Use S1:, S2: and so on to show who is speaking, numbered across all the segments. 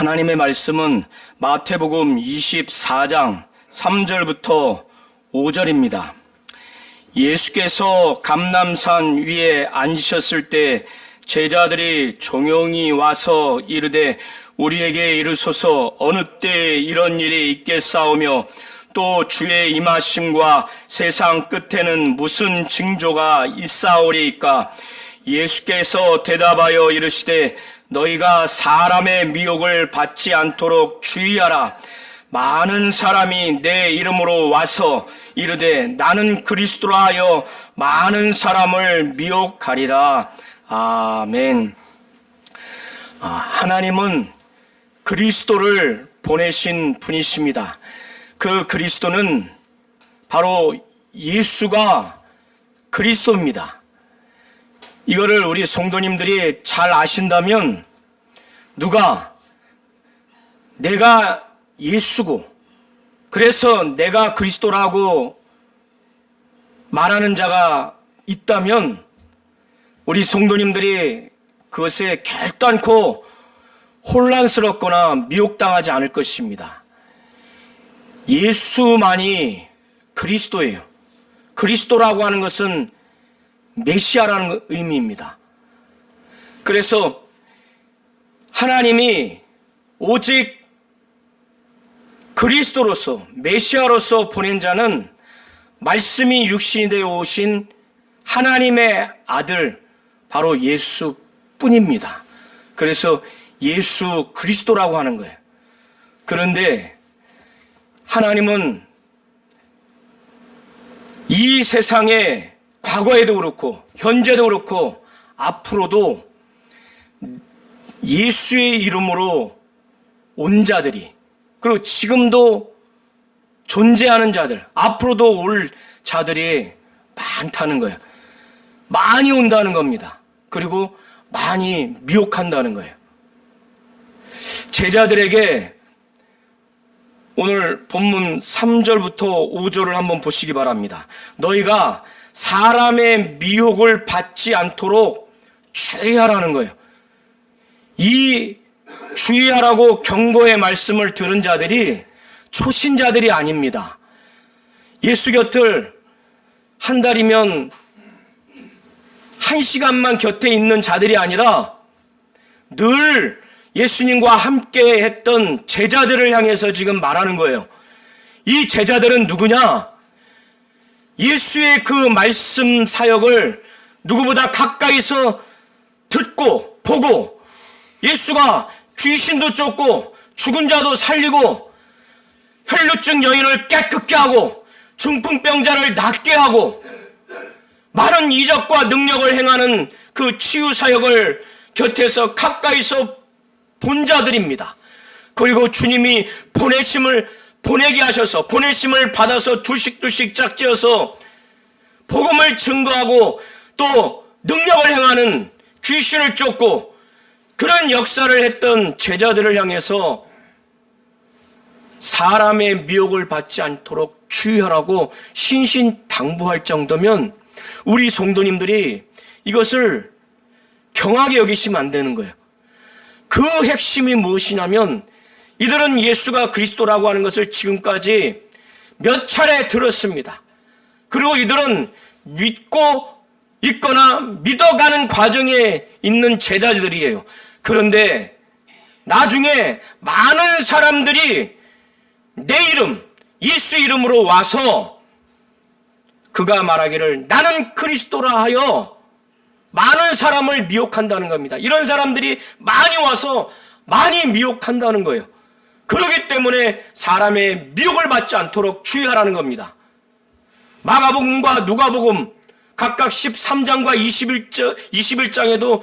S1: 하나님의 말씀은 마태복음 24장 3절부터 5절입니다. 예수께서 감람산 위에 앉으셨을 때 제자들이 종용이 와서 이르되 우리에게 이르소서 어느 때에 이런 일이 있겠사오며 또 주의 임하심과 세상 끝에는 무슨 징조가 있사오리이까. 예수께서 대답하여 이르시되 너희가 사람의 미혹을 받지 않도록 주의하라. 많은 사람이 내 이름으로 와서 이르되 나는 그리스도라 하여 많은 사람을 미혹하리라. 아멘. 하나님은 그리스도를 보내신 분이십니다. 그 그리스도는 바로 예수가 그리스도입니다. 이거를 우리 성도님들이 잘 아신다면 누가 내가 예수고 그래서 내가 그리스도라고 말하는 자가 있다면 우리 성도님들이 그것에 결단코 혼란스럽거나 미혹당하지 않을 것입니다. 예수만이 그리스도예요. 그리스도라고 하는 것은 메시아라는 의미입니다. 그래서 하나님이 오직 그리스도로서 메시아로서 보낸 자는 말씀이 육신이 되어 오신 하나님의 아들 바로 예수뿐입니다. 그래서 예수 그리스도라고 하는 거예요. 그런데 하나님은 이 세상에 과거에도 그렇고 현재도 그렇고 앞으로도 예수의 이름으로 온 자들이 그리고 지금도 존재하는 자들 앞으로도 올 자들이 많다는 거예요. 많이 온다는 겁니다. 그리고 많이 미혹한다는 거예요. 제자들에게 오늘 본문 3절부터 5절을 한번 보시기 바랍니다. 너희가 사람의 미혹을 받지 않도록 주의하라는 거예요. 이 주의하라고 경고의 말씀을 들은 자들이 초신자들이 아닙니다. 예수 곁을 한 달이면 1시간만 곁에 있는 자들이 아니라 늘 예수님과 함께 했던 제자들을 향해서 지금 말하는 거예요. 이 제자들은 누구냐? 예수의 그 말씀 사역을 누구보다 가까이서 듣고 보고 예수가 귀신도 쫓고 죽은 자도 살리고 혈루증 여인을 깨끗게 하고 중풍병자를 낫게 하고 많은 이적과 능력을 행하는 그 치유 사역을 곁에서 가까이서 본 자들입니다. 그리고 주님이 보내게 하셔서 보내심을 받아서 둘씩 짝지어서 복음을 증거하고 또 능력을 행하는 귀신을 쫓고 그런 역사를 했던 제자들을 향해서 사람의 미혹을 받지 않도록 주의하라고 신신당부할 정도면 우리 성도님들이 이것을 경하게 여기시면 안 되는 거예요. 그 핵심이 무엇이냐면 이들은 예수가 그리스도라고 하는 것을 지금까지 몇 차례 들었습니다. 그리고 이들은 믿고 있거나 믿어가는 과정에 있는 제자들이에요. 그런데 나중에 많은 사람들이 내 이름, 예수 이름으로 와서 그가 말하기를 나는 그리스도라 하여 많은 사람을 미혹한다는 겁니다. 이런 사람들이 많이 와서 많이 미혹한다는 거예요. 그렇기 때문에 사람의 미혹을 받지 않도록 주의하라는 겁니다. 마가복음과 누가복음 각각 13장과 21장에도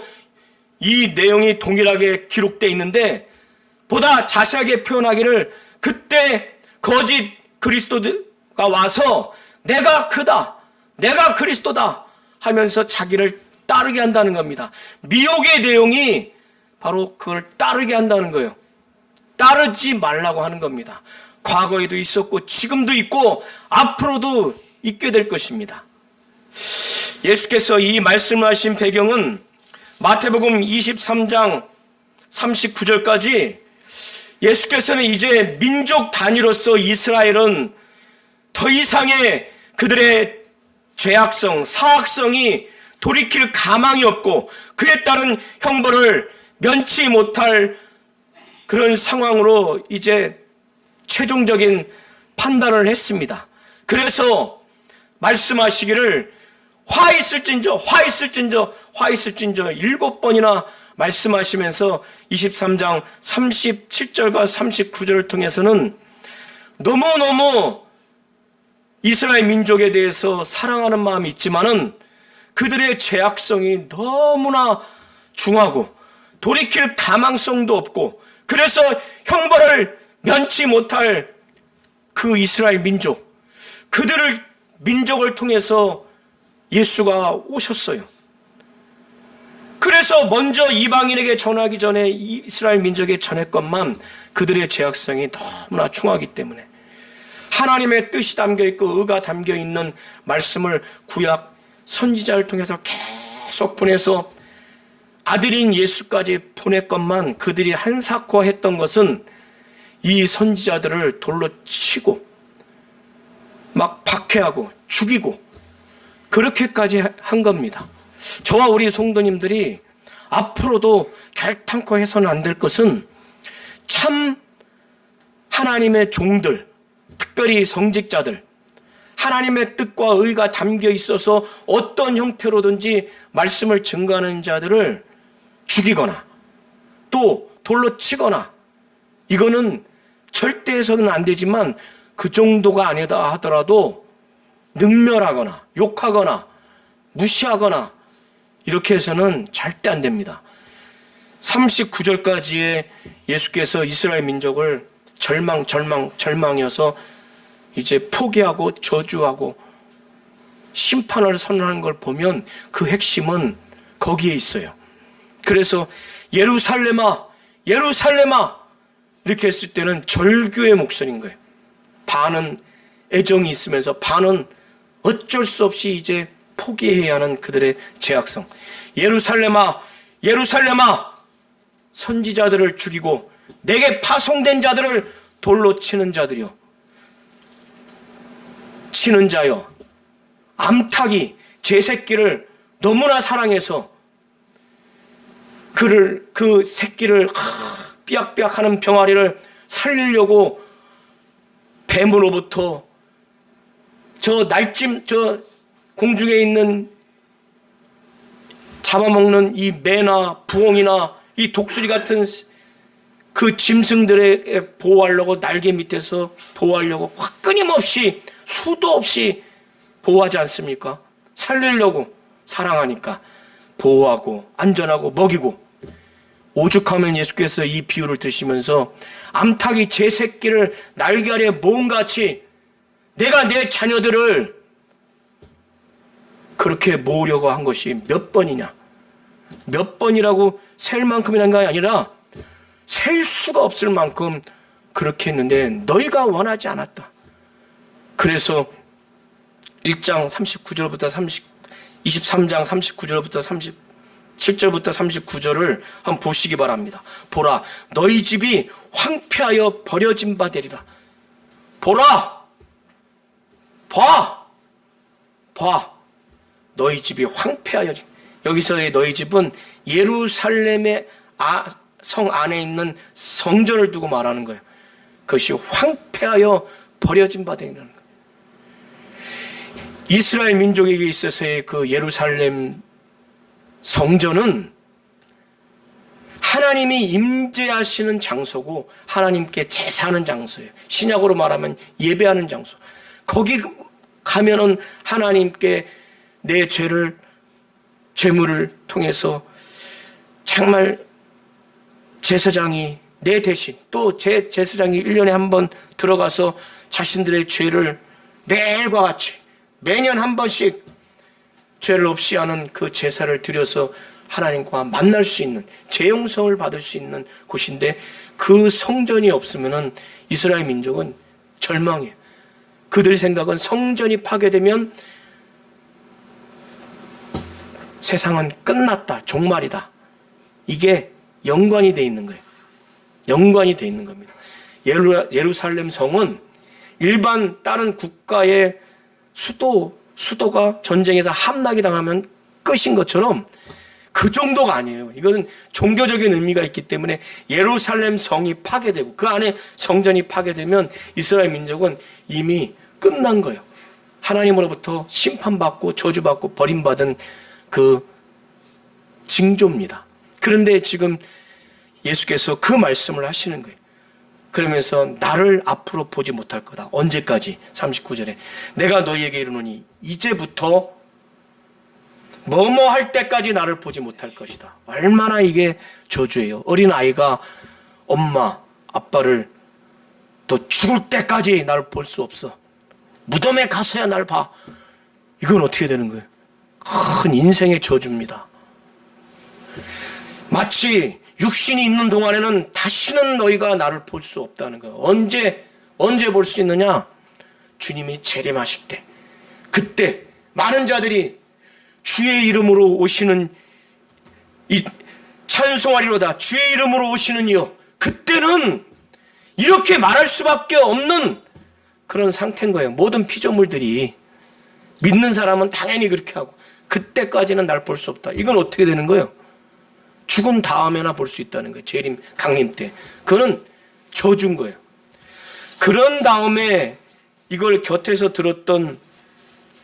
S1: 이 내용이 동일하게 기록되어 있는데 보다 자세하게 표현하기를 그때 거짓 그리스도가 와서 내가 그다, 내가 그리스도다 하면서 자기를 따르게 한다는 겁니다. 미혹의 내용이 바로 그걸 따르게 한다는 거예요. 따르지 말라고 하는 겁니다. 과거에도 있었고 지금도 있고 앞으로도 있게 될 것입니다. 예수께서 이 말씀을 하신 배경은 마태복음 23장 39절까지 예수께서는 이제 민족 단위로서 이스라엘은 더 이상의 그들의 죄악성, 사악성이 돌이킬 가망이 없고 그에 따른 형벌을 면치 못할 그런 상황으로 이제 최종적인 판단을 했습니다. 그래서 말씀하시기를 화 있을진저 7번이나 말씀하시면서 23장 37절과 39절을 통해서는 너무너무 이스라엘 민족에 대해서 사랑하는 마음이 있지만은 그들의 죄악성이 너무나 중하고 돌이킬 가망성도 없고 그래서 형벌을 면치 못할 그 이스라엘 민족, 그들을 민족을 통해서 예수가 오셨어요. 그래서 먼저 이방인에게 전하기 전에 이스라엘 민족에 전했건만 그들의 죄악성이 너무나 중하기 때문에 하나님의 뜻이 담겨있고 의가 담겨있는 말씀을 구약 선지자를 통해서 계속 보내서 아들인 예수까지 보냈건만 그들이 한사코했던 것은 이 선지자들을 돌로 치고 막 박해하고 죽이고 그렇게까지 한 겁니다. 저와 우리 성도님들이 앞으로도 결탄코 해서는 안 될 것은 참 하나님의 종들, 특별히 성직자들, 하나님의 뜻과 의가 담겨 있어서 어떤 형태로든지 말씀을 증거하는 자들을 죽이거나 또 돌로 치거나, 이거는 절대 해서는 안 되지만 그 정도가 아니다 하더라도 능멸하거나 욕하거나 무시하거나 이렇게 해서는 절대 안 됩니다. 39절까지의 예수께서 이스라엘 민족을 절망이어서 이제 포기하고 저주하고 심판을 선언하는 걸 보면 그 핵심은 거기에 있어요. 그래서 예루살렘아 예루살렘아 이렇게 했을 때는 절규의 목소리인 거예요. 반은 애정이 있으면서 반은 어쩔 수 없이 이제 포기해야 하는 그들의 죄악성. 예루살렘아 예루살렘아, 선지자들을 죽이고 내게 파송된 자들을 돌로 치는 자들이여, 치는 자여, 암탉이 제 새끼를 너무나 사랑해서 그 새끼를 삐약삐약하는 병아리를 살리려고 뱀으로부터 저 공중에 있는 잡아먹는 이 매나 부엉이나 이 독수리 같은 그 짐승들에게 보호하려고 날개 밑에서 보호하려고 끊임없이 수도 없이 보호하지 않습니까? 살리려고 사랑하니까 보호하고 안전하고 먹이고. 오죽하면 예수께서 이 비유를 드시면서 암탉이 제 새끼를 날개 아래 모음같이 내가 내 자녀들을 그렇게 모으려고 한 것이 몇 번이냐, 몇 번이라고 셀 만큼이라는 게 아니라 셀 수가 없을 만큼 그렇게 했는데 너희가 원하지 않았다. 그래서 1장 39절부터 23장 39절부터 37절부터 39절을 한번 보시기 바랍니다. 보라, 너희 집이 황폐하여 버려진 바 되리라. 보라, 봐, 너희 집이 황폐하여. 여기서의 너희 집은 예루살렘의 성 안에 있는 성전을 두고 말하는 거예요. 그것이 황폐하여 버려진 바 되는 거예요. 이스라엘 민족에게 있어서의 그 예루살렘 성전은 하나님이 임재하시는 장소고 하나님께 제사하는 장소예요. 신약으로 말하면 예배하는 장소. 거기 가면은 하나님께 내 죄물을 통해서 정말 제사장이 내 대신, 또 제사장이 1년에 한 번 들어가서 자신들의 죄를 매일과 같이 매년 한 번씩 죄를 없이 하는 그 제사를 드려서 하나님과 만날 수 있는, 죄 용서를 받을 수 있는 곳인데 그 성전이 없으면은 이스라엘 민족은 절망해요. 그들 생각은 성전이 파괴되면 세상은 끝났다, 종말이다. 이게 연관이 돼 있는 거예요. 연관이 되어 있는 겁니다. 예루살렘 성은 일반 다른 국가의 수도가 전쟁에서 함락이 당하면 끝인 것처럼 그 정도가 아니에요. 이것은 종교적인 의미가 있기 때문에 예루살렘 성이 파괴되고 그 안에 성전이 파괴되면 이스라엘 민족은 이미 끝난 거예요. 하나님으로부터 심판받고 저주받고 버림받은 그 징조입니다. 그런데 지금 예수께서 그 말씀을 하시는 거예요. 그러면서 나를 앞으로 보지 못할 거다. 언제까지? 39절에 내가 너희에게 이르노니 이제부터 뭐뭐 할 때까지 나를 보지 못할 것이다. 얼마나 이게 저주예요. 어린아이가 엄마, 아빠를 너 죽을 때까지 나를 볼 수 없어. 무덤에 가서야 날 봐. 이건 어떻게 되는 거예요? 큰 인생의 저주입니다. 마치 육신이 있는 동안에는 다시는 너희가 나를 볼 수 없다는 거예요. 언제 볼 수 있느냐? 주님이 재림하실 때. 그때 많은 자들이 주의 이름으로 오시는 이 찬송하리로다. 주의 이름으로 오시는 이요. 그때는 이렇게 말할 수밖에 없는 그런 상태인 거예요. 모든 피조물들이 믿는 사람은 당연히 그렇게 하고 그때까지는 날 볼 수 없다. 이건 어떻게 되는 거예요? 죽은 다음에나 볼 수 있다는 거예요. 재림 강림 때. 그거는 저주인 거예요. 그런 다음에 이걸 곁에서 들었던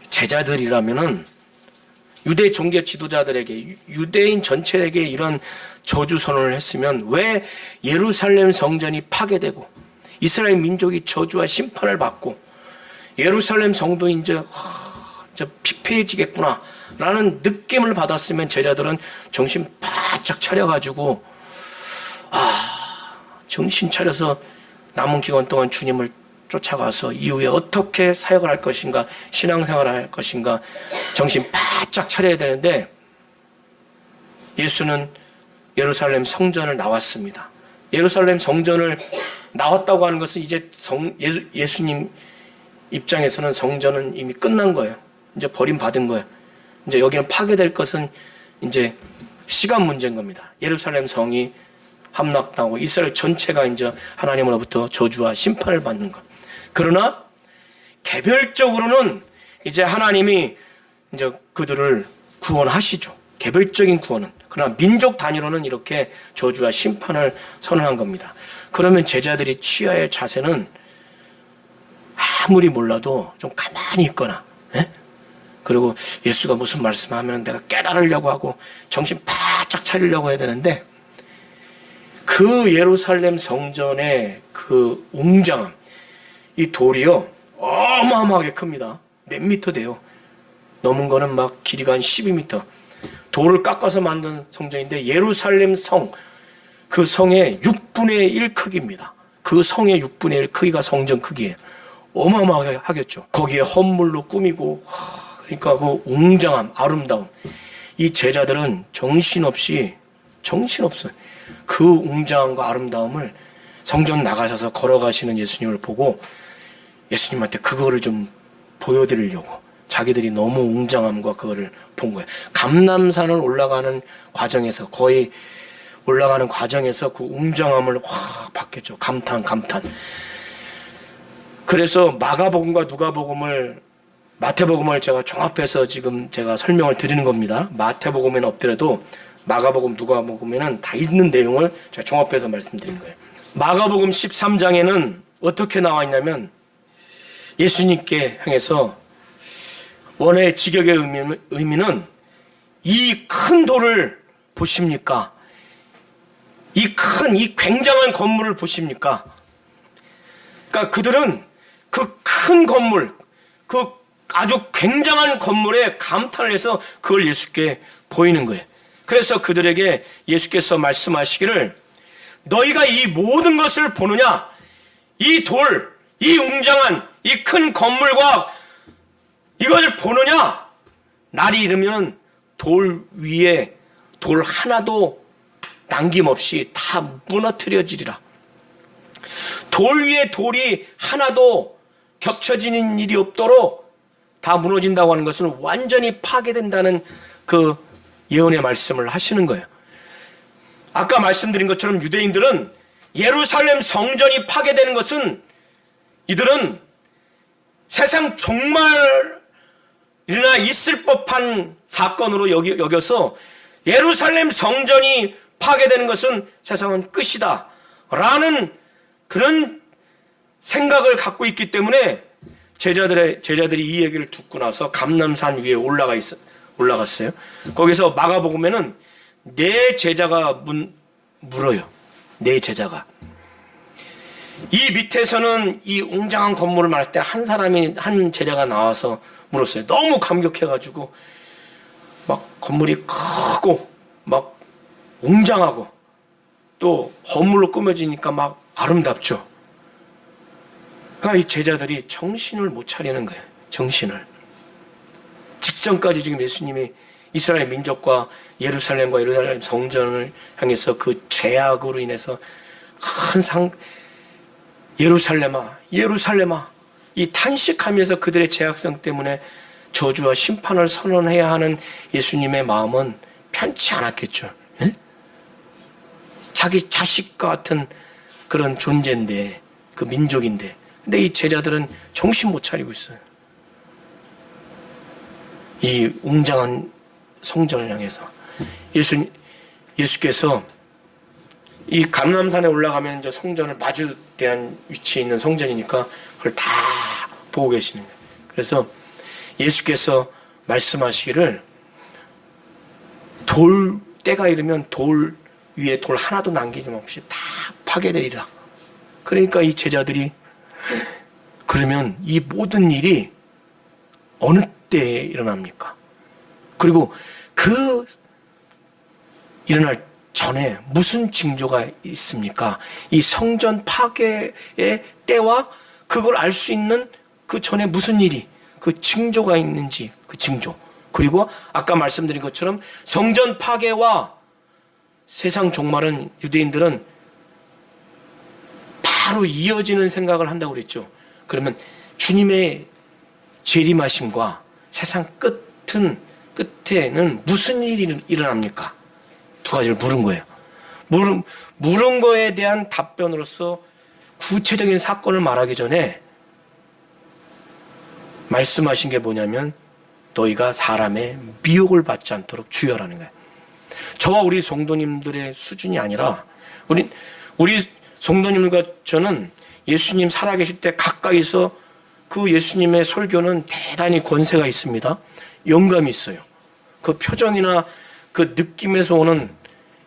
S1: 제자들이라면은 유대 종교 지도자들에게 유대인 전체에게 이런 저주 선언을 했으면 왜 예루살렘 성전이 파괴되고 이스라엘 민족이 저주와 심판을 받고 예루살렘 성도 이제 피폐해지겠구나 라는 느낌을 받았으면 제자들은 정신 바짝 차려가지고 정신 차려서 남은 기간 동안 주님을 쫓아가서 이후에 어떻게 사역을 할 것인가, 신앙생활을 할 것인가 정신 바짝 차려야 되는데 예수는 예루살렘 성전을 나왔습니다. 예루살렘 성전을 나왔다고 하는 것은 이제 예수님 입장에서는 성전은 이미 끝난 거예요. 이제 버림받은 거예요. 이제 여기는 파괴될 것은 이제 시간 문제인 겁니다. 예루살렘 성이 함락당하고 이스라엘 전체가 이제 하나님으로부터 저주와 심판을 받는 것. 그러나 개별적으로는 이제 하나님이 이제 그들을 구원하시죠. 개별적인 구원은. 그러나 민족 단위로는 이렇게 저주와 심판을 선언한 겁니다. 그러면 제자들이 취해야 할 자세는 아무리 몰라도 좀 가만히 있거나, 그리고 예수가 무슨 말씀하면 내가 깨달으려고 하고 정신 바짝 차리려고 해야 되는데 그 예루살렘 성전의 그 웅장함, 이 돌이요 어마어마하게 큽니다. 몇 미터 돼요. 넘은 거는 막 길이가 한 12미터. 돌을 깎아서 만든 성전인데 예루살렘 성, 그 성의 6분의 1 크기입니다. 그 성의 6분의 1 크기가 성전 크기예요. 어마어마하게 하겠죠. 거기에 헌물로 꾸미고 그러니까 그 웅장함, 아름다움. 이 제자들은 정신없어요. 그 웅장함과 아름다움을 성전 나가셔서 걸어가시는 예수님을 보고 예수님한테 그거를 좀 보여드리려고 자기들이 너무 웅장함과 그거를 본 거예요. 감람산을 올라가는 과정에서 거의 올라가는 과정에서 그 웅장함을 확 봤겠죠. 감탄. 그래서 마가복음과 마태복음을 제가 종합해서 지금 제가 설명을 드리는 겁니다. 마태복음에는 없더라도 마가복음, 누가복음에는 다 있는 내용을 제가 종합해서 말씀드린 거예요. 마가복음 13장에는 어떻게 나와 있냐면 예수님께 향해서 원의 직역의 의미는 이 큰 돌을 보십니까? 이 굉장한 건물을 보십니까? 그러니까 그들은 그 큰 건물, 그 아주 굉장한 건물에 감탄을 해서 그걸 예수께 보이는 거예요. 그래서 그들에게 예수께서 말씀하시기를 너희가 이 모든 것을 보느냐? 이 돌, 이 웅장한 이 큰 건물과 이것을 보느냐? 날이 이르면 돌 위에 돌 하나도 남김없이 다 무너뜨려지리라. 돌 위에 돌이 하나도 겹쳐지는 일이 없도록 다 무너진다고 하는 것은 완전히 파괴된다는 그 예언의 말씀을 하시는 거예요. 아까 말씀드린 것처럼 유대인들은 예루살렘 성전이 파괴되는 것은 이들은 세상 종말이나 있을 법한 사건으로 여겨서 예루살렘 성전이 파괴되는 것은 세상은 끝이다 라는 그런 생각을 갖고 있기 때문에 제자들이 이 얘기를 듣고 나서 감람산 위에 올라갔어요. 거기서 마가복음에는 네 제자가 물어요. 네 제자가. 이 밑에서는 이 웅장한 건물을 말할 때 한 제자가 나와서 물었어요. 너무 감격해가지고 막 건물이 크고 막 웅장하고 또 건물로 꾸며지니까 막 아름답죠. 그러니까 이 제자들이 정신을 못 차리는 거예요. 정신을. 직전까지 지금 예수님이 이스라엘 민족과 예루살em 성전을 향해서 그 죄악으로 인해서 예루살렘아 이 탄식하면서 그들의 죄악성 때문에 저주와 심판을 선언해야 하는 예수님의 마음은 편치 않았겠죠. 에? 자기 자식과 같은 그런 존재인데, 그 민족인데, 근데 이 제자들은 정신 못 차리고 있어요. 이 웅장한 성전을 향해서 예수께서 이 감람산에 올라가면 이제 성전을 마주대한 위치에 있는 성전이니까 그걸 다 보고 계시는 거예요. 그래서 예수께서 말씀하시기를 때가 이르면 돌 위에 돌 하나도 남기짐없이 다 파괴되리라. 그러니까 이 제자들이 그러면 이 모든 일이 어느 때에 일어납니까? 그리고 그 일어날 전에 무슨 징조가 있습니까? 이 성전 파괴의 때와 그걸 알 수 있는 그 전에 무슨 일이, 그 징조가 있는지, 그 징조. 그리고 아까 말씀드린 것처럼 성전 파괴와 세상 종말은 유대인들은 바로 이어지는 생각을 한다고 그랬죠. 그러면 주님의 재림하심과 세상 끝에는 무슨 일이 일어납니까? 두 가지를 물은 거예요. 물은 거에 대한 답변으로서 구체적인 사건을 말하기 전에 말씀하신 게 뭐냐면 너희가 사람의 미혹을 받지 않도록 주의하라는 거예요. 저와 우리 성도님들의 수준이 아니라 우리 성도님과 저는 예수님 살아계실 때 가까이서 그 예수님의 설교는 대단히 권세가 있습니다. 영감이 있어요. 그 표정이나 그 느낌에서 오는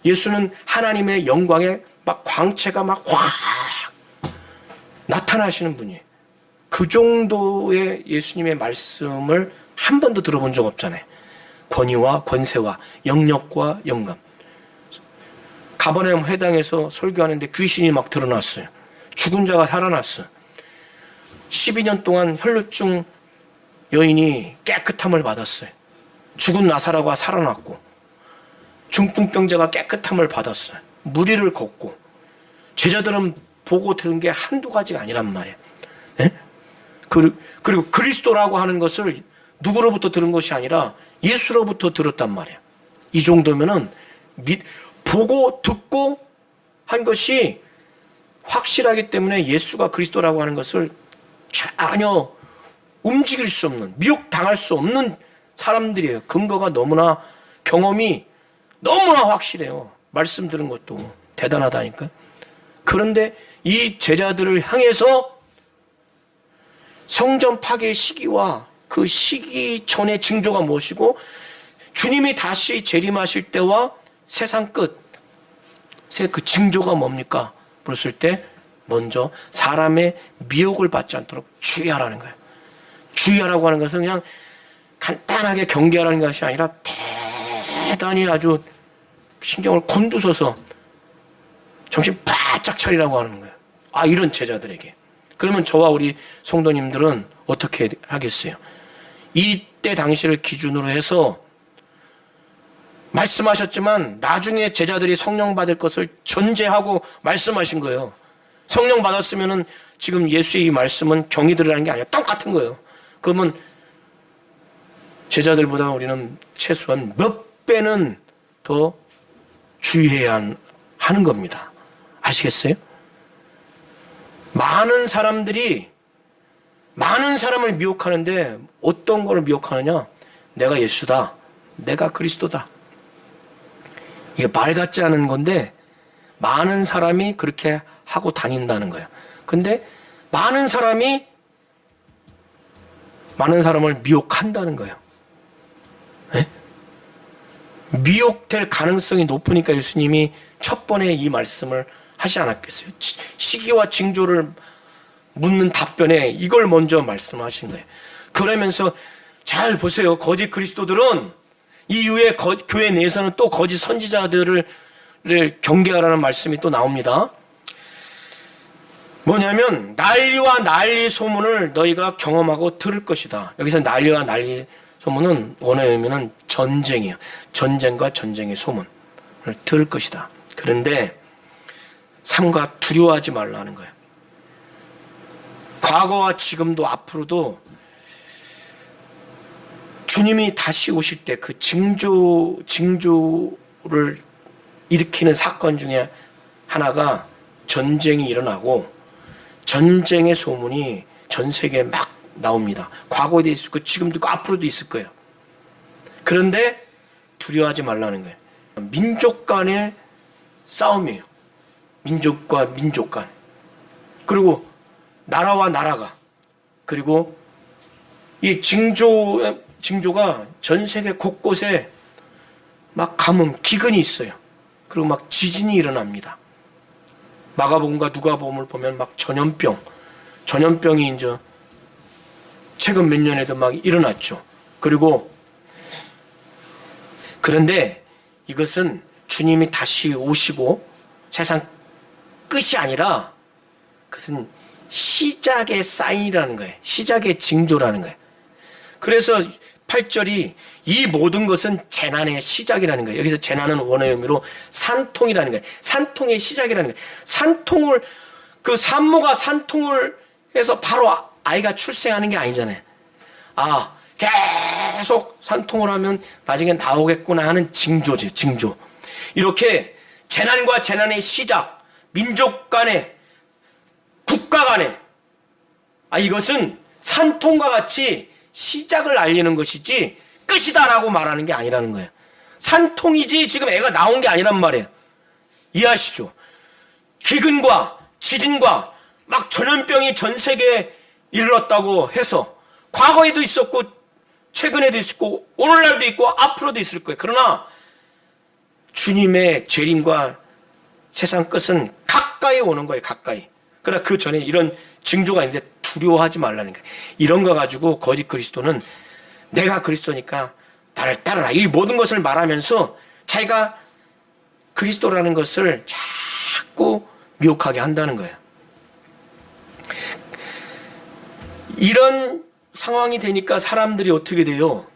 S1: 예수는 하나님의 영광에 막 광채가 막 확 나타나시는 분이에요. 그 정도의 예수님의 말씀을 한 번도 들어본 적 없잖아요. 권위와 권세와 영력과 영감. 가버나움 회당에서 설교하는데 귀신이 막 드러났어요. 죽은 자가 살아났어요. 12년 동안 혈루증 여인이 깨끗함을 받았어요. 죽은 나사로가 살아났고 중풍병자가 깨끗함을 받았어요. 무리를 걷고 제자들은 보고 들은 게 한두 가지가 아니란 말이에요. 네? 그리고 그리스도라고 하는 것을 누구로부터 들은 것이 아니라 예수로부터 들었단 말이에요. 이 정도면은 보고 듣고 한 것이 확실하기 때문에 예수가 그리스도라고 하는 것을 전혀 움직일 수 없는, 미혹당할 수 없는 사람들이에요. 근거가 너무나, 경험이 너무나 확실해요. 말씀 들은 것도 대단하다니까. 그런데 이 제자들을 향해서 성전 파괴의 시기와 그 시기 전의 징조가 무엇이고 주님이 다시 재림하실 때와 세상 끝, 그 징조가 뭡니까? 물었을 때 먼저 사람의 미혹을 받지 않도록 주의하라는 거예요. 주의하라고 하는 것은 그냥 간단하게 경계하라는 것이 아니라 대단히 아주 신경을 곤두서서 정신 바짝 차리라고 하는 거예요. 아, 이런 제자들에게. 그러면 저와 우리 성도님들은 어떻게 하겠어요? 이때 당시를 기준으로 해서 말씀하셨지만 나중에 제자들이 성령 받을 것을 전제하고 말씀하신 거예요. 성령 받았으면은 지금 예수의 이 말씀은 경히 들으라는 게 아니라 똑같은 거예요. 그러면 제자들보다 우리는 최소한 몇 배는 더 주의해야 하는 겁니다. 아시겠어요? 많은 사람들이 많은 사람을 미혹하는데 어떤 걸 미혹하느냐? 내가 예수다. 내가 그리스도다. 이게 말 같지 않은 건데 많은 사람이 그렇게 하고 다닌다는 거예요. 근데 많은 사람을 미혹한다는 거예요. 네? 미혹될 가능성이 높으니까 예수님이 첫 번에 이 말씀을 하지 않았겠어요. 시기와 징조를 묻는 답변에 이걸 먼저 말씀하신 거예요. 그러면서 잘 보세요. 거짓 그리스도들은 이후에 교회 내에서는 또 거짓 선지자들을 경계하라는 말씀이 또 나옵니다. 뭐냐면 난리와 난리 소문을 너희가 경험하고 들을 것이다. 여기서 난리와 난리 소문은 원어의 의미는 전쟁이에요. 전쟁과 전쟁의 소문을 들을 것이다. 그런데 삼가 두려워하지 말라는 거예요. 과거와 지금도 앞으로도 주님이 다시 오실 때 그 징조를 일으키는 사건 중에 하나가 전쟁이 일어나고 전쟁의 소문이 전 세계에 막 나옵니다. 과거에도 있을 거고 지금도 있고 앞으로도 있을 거예요. 그런데 두려워하지 말라는 거예요. 민족 간의 싸움이에요. 민족과 민족 간. 그리고 나라와 나라가. 그리고 이 징조가 전 세계 곳곳에 막 가뭄, 기근이 있어요. 그리고 막 지진이 일어납니다. 마가복음과 누가복음을 보면 막 전염병이 이제 최근 몇 년에도 막 일어났죠. 그런데 이것은 주님이 다시 오시고 세상 끝이 아니라 그것은 시작의 사인이라는 거예요. 시작의 징조라는 거예요. 그래서 8절이 이 모든 것은 재난의 시작이라는 거예요. 여기서 재난은 원어의 의미로 산통이라는 거예요. 산통의 시작이라는 거예요. 그 산모가 산통을 해서 바로 아이가 출생하는 게 아니잖아요. 계속 산통을 하면 나중에 나오겠구나 하는 징조죠, 징조. 이렇게 재난과 재난의 시작, 민족 간에, 국가 간에, 이것은 산통과 같이 시작을 알리는 것이지 끝이다라고 말하는 게 아니라는 거예요. 산통이지 지금 애가 나온 게 아니란 말이에요. 이해하시죠? 기근과 지진과 막 전염병이 전 세계에 이르렀다고 해서 과거에도 있었고 최근에도 있었고 오늘날도 있고 앞으로도 있을 거예요. 그러나 주님의 재림과 세상 끝은 가까이 오는 거예요. 가까이. 그러나 그 전에 이런 징조가 있는데 두려워하지 말라는 거예요. 이런 거 가지고 거짓 그리스도는 내가 그리스도니까 나를 따르라. 이 모든 것을 말하면서 자기가 그리스도라는 것을 자꾸 미혹하게 한다는 거예요. 이런 상황이 되니까 사람들이 어떻게 돼요?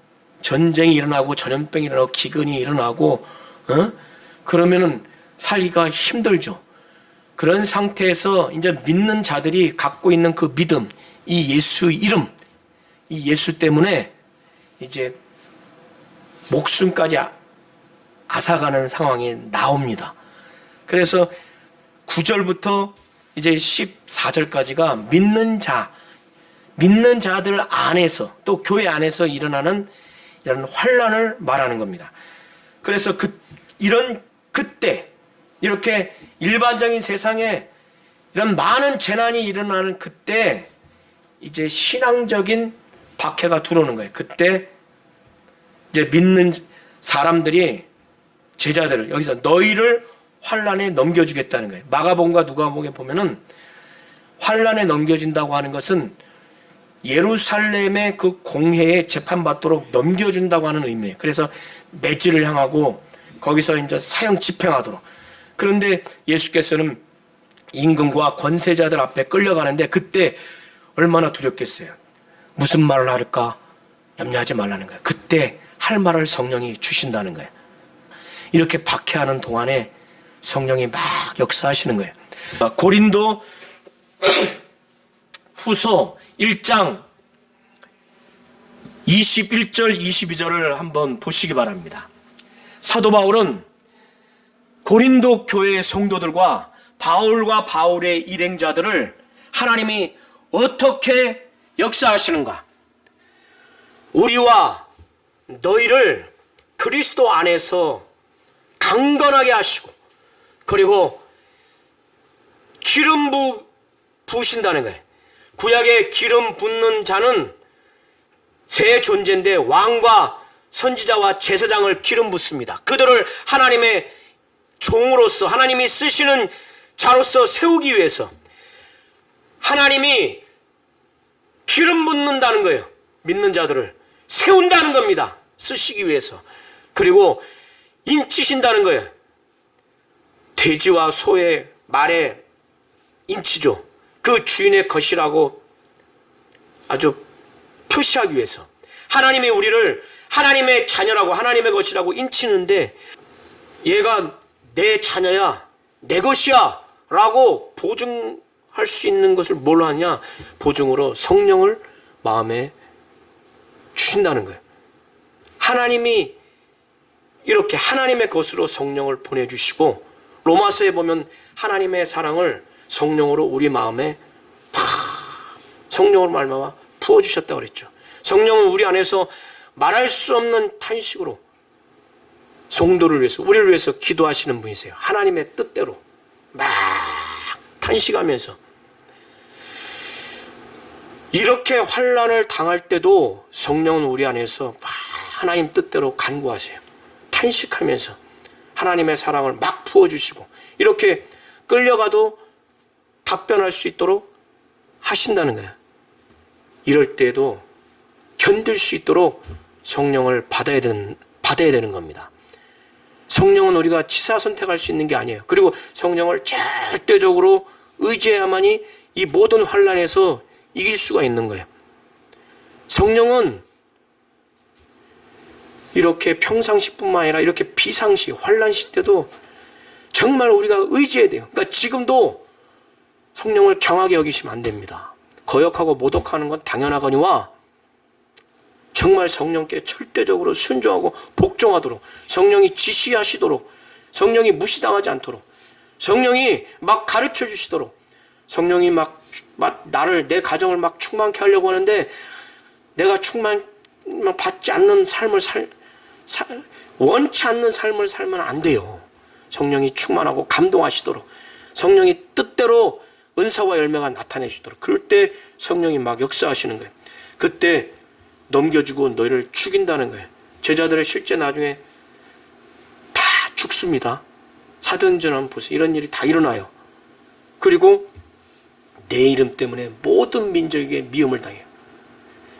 S1: 전쟁이 일어나고 전염병이 일어나고 기근이 일어나고 그러면은 살기가 힘들죠. 그런 상태에서 이제 믿는 자들이 갖고 있는 그 믿음, 이 예수 이름, 이 예수 때문에 이제 목숨까지 앗아가는 상황이 나옵니다. 그래서 9절부터 이제 14절까지가 믿는 자들 안에서 또 교회 안에서 일어나는 이런 환란을 말하는 겁니다. 그래서 그때 이렇게 일반적인 세상에 이런 많은 재난이 일어나는 그때 이제 신앙적인 박해가 들어오는 거예요. 그때 이제 믿는 사람들이 제자들을 여기서 너희를 환란에 넘겨주겠다는 거예요. 마가복음과 누가복음에 보면은 환란에 넘겨진다고 하는 것은 예루살렘의 그 공회에 재판받도록 넘겨준다고 하는 의미예요. 그래서 매질을 향하고 거기서 이제 사형 집행하도록. 그런데 예수께서는 임금과 권세자들 앞에 끌려가는데 그때 얼마나 두렵겠어요. 무슨 말을 할까 염려하지 말라는 거예요. 그때 할 말을 성령이 주신다는 거예요. 이렇게 박해하는 동안에 성령이 막 역사하시는 거예요. 고린도 후서 1장 21절 22절을 한번 보시기 바랍니다. 사도 바울은 고린도 교회의 성도들과 바울과 바울의 일행자들을 하나님이 어떻게 역사하시는가? 우리와 너희를 그리스도 안에서 강건하게 하시고, 그리고 기름 부으신다는 거예요. 구약에 기름 붓는 자는 새 존재인데 왕과 선지자와 제사장을 기름 붓습니다. 그들을 하나님의 종으로서, 하나님이 쓰시는 자로서 세우기 위해서 하나님이 기름 붓는다는 거예요. 믿는 자들을 세운다는 겁니다. 쓰시기 위해서. 그리고 인치신다는 거예요. 돼지와 소의 말의 인치죠. 그 주인의 것이라고 아주 표시하기 위해서 하나님이 우리를 하나님의 자녀라고, 하나님의 것이라고 인치는데, 얘가 내 자녀야, 내 것이야 라고 보증할 수 있는 것을 뭘로 하냐? 보증으로 성령을 마음에 주신다는 거예요. 하나님이 이렇게 하나님의 것으로 성령을 보내주시고, 로마서에 보면 하나님의 사랑을 성령으로 우리 마음에 성령으로 말미암아 부어주셨다고 그랬죠. 성령은 우리 안에서 말할 수 없는 탄식으로 성도를 위해서, 우리를 위해서 기도하시는 분이세요. 하나님의 뜻대로 막 탄식하면서. 이렇게 환난을 당할 때도 성령은 우리 안에서 막 하나님 뜻대로 간구하세요. 탄식하면서 하나님의 사랑을 막 부어주시고, 이렇게 끌려가도 답변할 수 있도록 하신다는 거예요. 이럴 때도 견딜 수 있도록 성령을 받아야 되는 겁니다. 성령은 우리가 치사 선택할 수 있는 게 아니에요. 그리고 성령을 절대적으로 의지해야만이 이 모든 환난에서 이길 수가 있는 거예요. 성령은 이렇게 평상시뿐만 아니라 이렇게 비상시, 환난시 때도 정말 우리가 의지해야 돼요. 그러니까 지금도 성령을 경하게 여기시면 안 됩니다. 거역하고 모독하는 건 당연하거니와 정말 성령께 절대적으로 순종하고 복종하도록, 성령이 지시하시도록, 성령이 무시당하지 않도록, 성령이 막 가르쳐 주시도록, 성령이 막 나를, 내 가정을 막 충만케 하려고 하는데 내가 충만 받지 않는 삶을 원치 않는 삶을 살면 안 돼요. 성령이 충만하고 감동하시도록, 성령이 뜻대로 은사와 열매가 나타내시도록, 그럴 때 성령이 막 역사하시는 거예요. 그때 넘겨주고 너희를 죽인다는 거예요. 제자들의 실제 나중에 다 죽습니다. 사도행전 한번 보세요. 이런 일이 다 일어나요. 그리고 내 이름 때문에 모든 민족에게 미움을 당해요.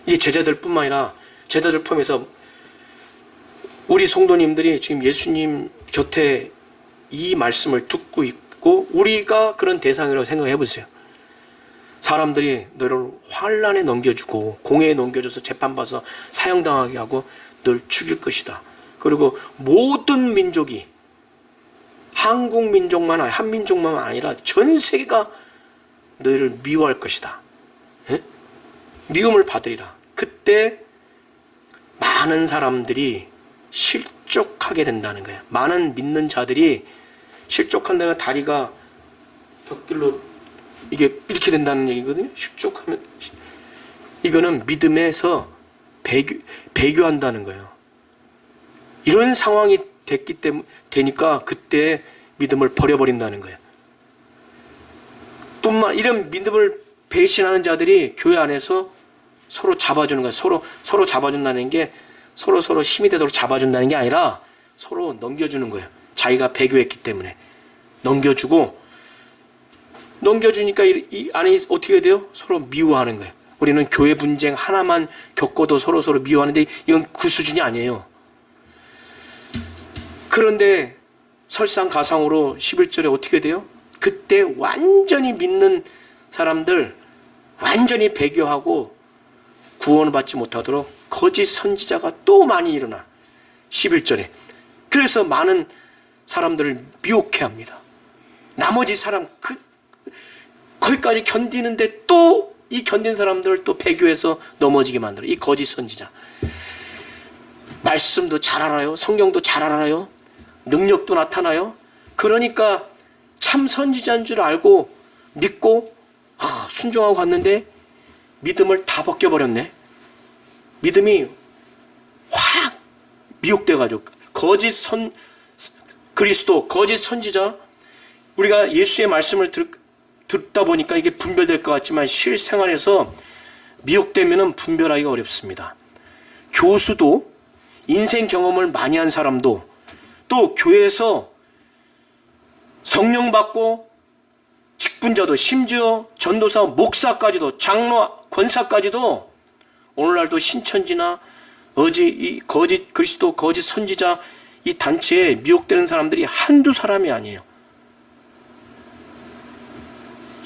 S1: 이제 제자들뿐만 아니라 제자들 포함해서 우리 성도님들이 지금 예수님 곁에 이 말씀을 듣고 있고 우리가 그런 대상이라고 생각해 보세요. 사람들이 너를 환난에 넘겨주고 공회에 넘겨줘서 재판받아서 사형당하게 하고 널 죽일 것이다. 그리고 모든 민족이, 한국 민족만, 한민족만 아니라 전 세계가 너희를 미워할 것이다. 에? 미움을 받으리라. 그때 많은 사람들이 실족하게 된다는 거예요. 많은 믿는 자들이 실족한다가 다리가 곁길로 이게 이렇게 된다는 얘기거든요. 실족하면 이거는 믿음에서 배교한다는 거예요. 이런 상황이 됐기 때문에 되니까 그때 믿음을 버려버린다는 거예요. 이런 믿음을 배신하는 자들이 교회 안에서 서로 잡아주는 거예요. 서로 잡아준다는 게 서로 힘이 되도록 잡아준다는 게 아니라 서로 넘겨주는 거예요. 자기가 배교했기 때문에 넘겨주니까 이 안에 어떻게 돼요? 서로 미워하는 거예요. 우리는 교회 분쟁 하나만 겪어도 서로 미워하는데 이건 그 수준이 아니에요. 그런데 설상가상으로 11절에 어떻게 돼요? 그때 완전히 믿는 사람들 완전히 배교하고 구원을 받지 못하도록 거짓 선지자가 또 많이 일어나. 11절에. 그래서 많은 사람들을 미혹해 합니다. 나머지 사람 거기까지 견디는데 또 이 견딘 사람들을 또 배교해서 넘어지게 만들어. 이 거짓 선지자. 말씀도 잘 알아요. 성경도 잘 알아요. 능력도 나타나요. 그러니까 참 선지자인 줄 알고 믿고 순종하고 갔는데 믿음을 다 벗겨버렸네. 믿음이 확 미혹돼가지고 거짓 그리스도, 거짓 선지자, 우리가 예수의 말씀을 듣다 보니까 이게 분별될 것 같지만 실생활에서 미혹되면 분별하기가 어렵습니다. 교수도, 인생 경험을 많이 한 사람도, 또 교회에서 성령 받고 직분자도, 심지어 전도사, 목사까지도, 장로, 권사까지도 오늘날도 신천지나 이 거짓 그리스도, 거짓 선지자 이 단체에 미혹되는 사람들이 한두 사람이 아니에요.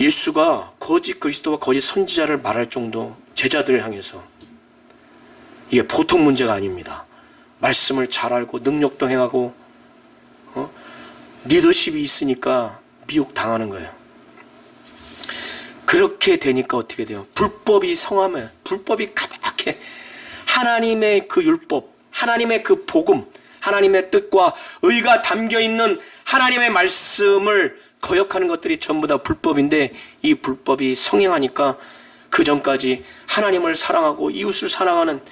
S1: 예수가 거짓 그리스도와 거짓 선지자를 말할 정도 제자들을 향해서 이게 보통 문제가 아닙니다. 말씀을 잘 알고 능력도 행하고 리더십이 있으니까 미혹당하는 거예요. 그렇게 되니까 어떻게 돼요? 불법이 성하면, 불법이 가득해. 하나님의 그 율법, 하나님의 그 복음, 하나님의 뜻과 의가 담겨있는 하나님의 말씀을 거역하는 것들이 전부 다 불법인데, 이 불법이 성행하니까 그 전까지 하나님을 사랑하고 이웃을 사랑하는,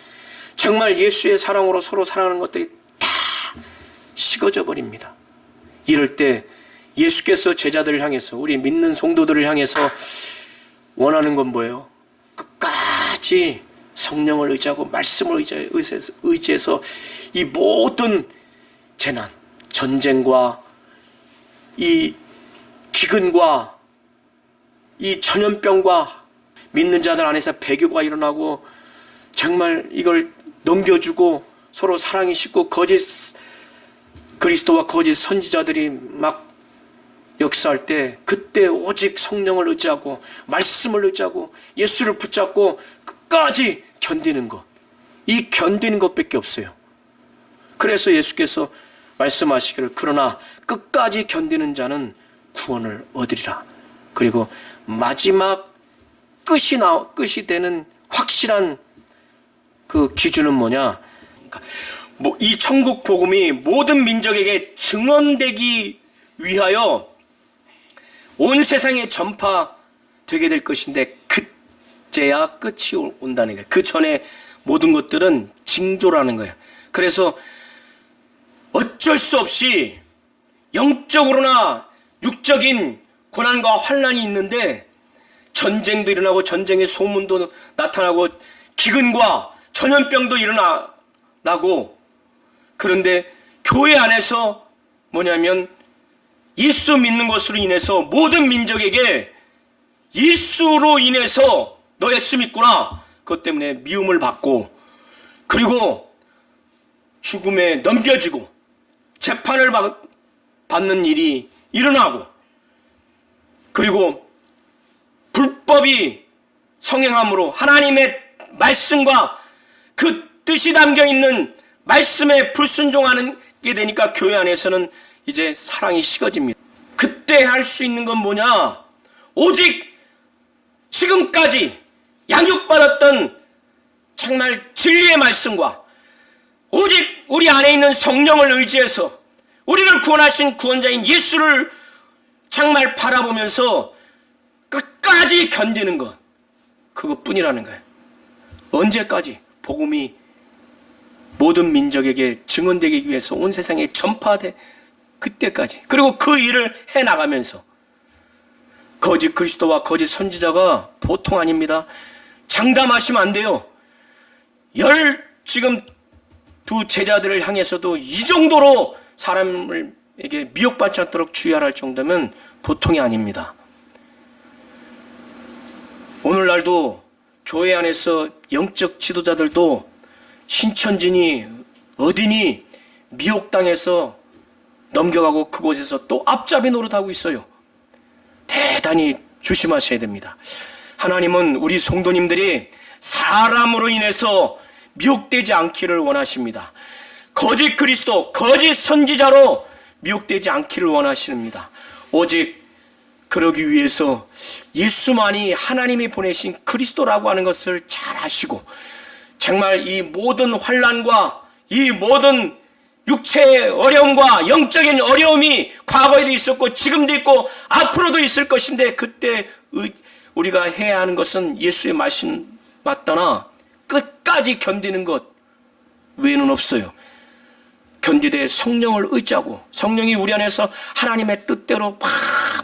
S1: 정말 예수의 사랑으로 서로 사랑하는 것들이 다 식어져 버립니다. 이럴 때 예수께서 제자들을 향해서, 우리 믿는 성도들을 향해서 원하는 건 뭐예요? 끝까지 성령을 의지하고 말씀을 의지해서 이 모든 재난, 전쟁과 이 기근과 이 전염병과 믿는 자들 안에서 배교가 일어나고 정말 이걸 넘겨주고 서로 사랑이 식고 거짓 그리스도와 거짓 선지자들이 막 역사할 때, 그때 오직 성령을 의지하고 말씀을 의지하고 예수를 붙잡고 끝까지 견디는 것, 이 견디는 것밖에 없어요. 그래서 예수께서 말씀하시기를 그러나 끝까지 견디는 자는 구원을 얻으리라. 그리고 마지막 끝이 되는 확실한 그 기준은 뭐냐? 이 천국 복음이 모든 민족에게 증언되기 위하여 온 세상에 전파되게 될 것인데, 그제야 끝이 온다는 거예요. 그 전에 모든 것들은 징조라는 거예요. 그래서 어쩔 수 없이 영적으로나 육적인 고난과 환난이 있는데, 전쟁도 일어나고 전쟁의 소문도 나타나고 기근과 전염병도 일어나고, 그런데 교회 안에서 뭐냐면 예수 믿는 것으로 인해서 모든 민족에게 예수로 인해서 너 예수 믿구나, 그것 때문에 미움을 받고, 그리고 죽음에 넘겨지고 재판을 받는 일이 일어나고, 그리고 불법이 성행함으로 하나님의 말씀과 그 뜻이 담겨있는 말씀에 불순종하게 되니까 교회 안에서는 이제 사랑이 식어집니다. 그때 할 수 있는 건 뭐냐? 오직 지금까지 양육받았던 정말 진리의 말씀과 오직 우리 안에 있는 성령을 의지해서 우리를 구원하신 구원자인 예수를 정말 바라보면서 끝까지 견디는 것, 그것뿐이라는 거예요. 언제까지? 복음이 모든 민족에게 증언되기 위해서 온 세상에 전파돼 그때까지. 그리고 그 일을 해나가면서 거짓 그리스도와 거짓 선지자가 보통 아닙니다. 장담하시면 안 돼요. 지금 두 제자들을 향해서도 이 정도로 사람에게 미혹받지 않도록 주의할 정도면 보통이 아닙니다. 오늘날도 교회 안에서 영적 지도자들도 신천지니 어디니 미혹당해서 넘겨가고 그곳에서 또 앞잡이 노릇하고 있어요. 대단히 조심하셔야 됩니다. 하나님은 우리 성도님들이 사람으로 인해서 미혹되지 않기를 원하십니다. 거짓 그리스도, 거짓 선지자로 미혹되지 않기를 원하십니다. 오직 그러기 위해서 예수만이 하나님이 보내신 그리스도라고 하는 것을 잘 아시고, 정말 이 모든 환난과 이 모든 육체의 어려움과 영적인 어려움이 과거에도 있었고 지금도 있고 앞으로도 있을 것인데, 그때 우리가 해야 하는 것은 예수의 말씀 맞다나 끝까지 견디는 것 외에는 없어요. 견디되 성령을 의지하고, 성령이 우리 안에서 하나님의 뜻대로 막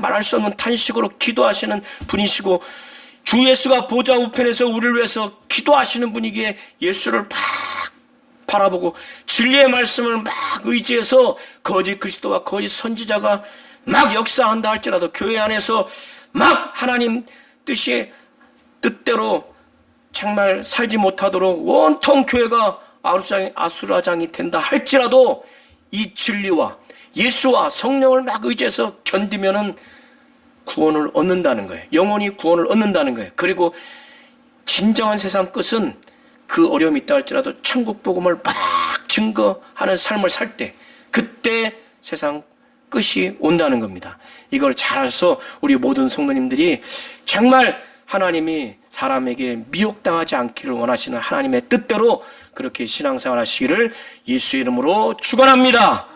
S1: 말할 수 없는 탄식으로 기도하시는 분이시고, 주 예수가 보좌 우편에서 우리를 위해서 기도하시는 분이기에 예수를 막 바라보고 진리의 말씀을 막 의지해서 거짓 그리스도와 거짓 선지자가 막 역사한다 할지라도 교회 안에서 막 하나님 뜻대로 정말 살지 못하도록 온통 교회가 아수라장이 된다 할지라도 이 진리와 예수와 성령을 막 의지해서 견디면은 구원을 얻는다는 거예요. 영원히 구원을 얻는다는 거예요. 그리고 진정한 세상 끝은 그 어려움이 있다 할지라도 천국 복음을 막 증거하는 삶을 살 때, 그때 세상 끝이 온다는 겁니다. 이걸 잘 알아서 우리 모든 성도님들이 정말 하나님이 사람에게 미혹당하지 않기를 원하시는 하나님의 뜻대로 그렇게 신앙생활 하시기를 예수의 이름으로 축원합니다.